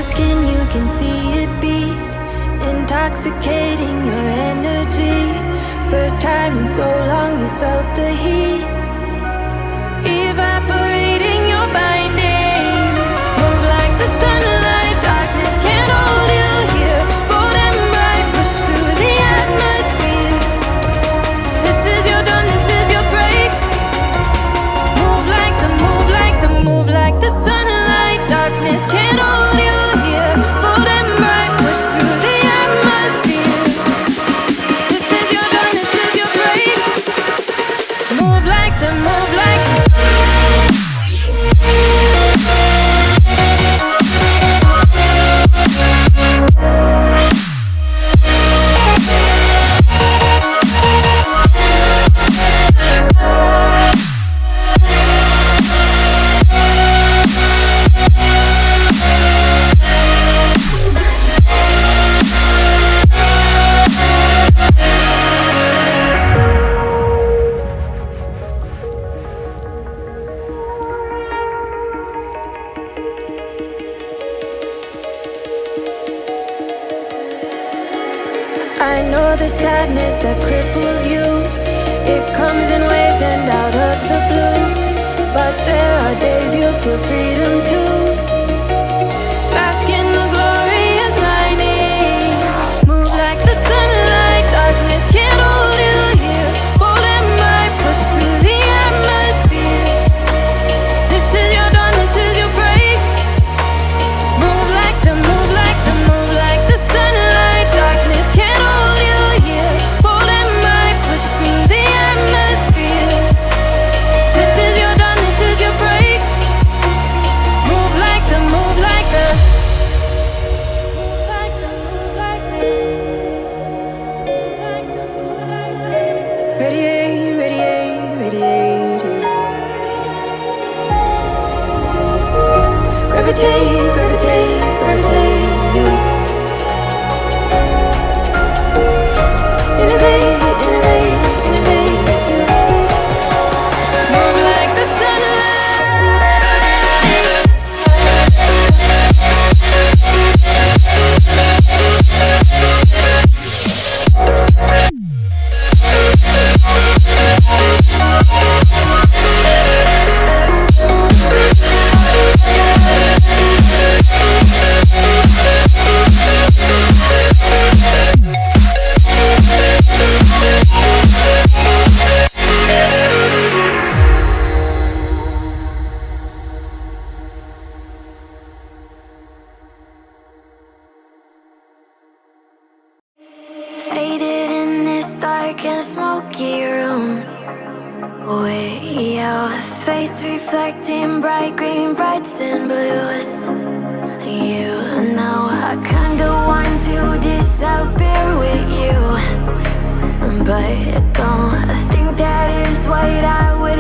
skin, you can see it beat, intoxicating your energy. First time in so long you felt the heat, evaporating your bindings. Move like the sunlight, darkness can't hold you here. Bold and bright, push through the atmosphere. This is your dawn, this is your break. Move like the, move like the, move like the sunlight, darkness can't hold you here. Bold and bright, push through the atmosphere. This is your dawn, this is your break. Move like the, move like the. I know the sadness that cripples you. It comes in waves and out of the blue. But there are days you'll feel freedom too. Bask in the glorious lightning. Move like the sunlight, darkness can't hold you here. Bold and bright, push through the atmosphere. This is your dawn, this is your break. Move like the, move like the, move like the sunlight, darkness can't hold you here. Bold and bright, push through the atmosphere. This is your dawn, this is your break. Move like the, move like the, move like the, move like the, move like the, move like the. Radiate, radiate, radiate. Gravitate, gravitate, gravitate. Innovate, innovate, innovate. Move like the faded in this dark and smoky room. Way out, face reflecting bright green, brights and blues. You know I kinda want to disappear with you, but I don't think that is what I would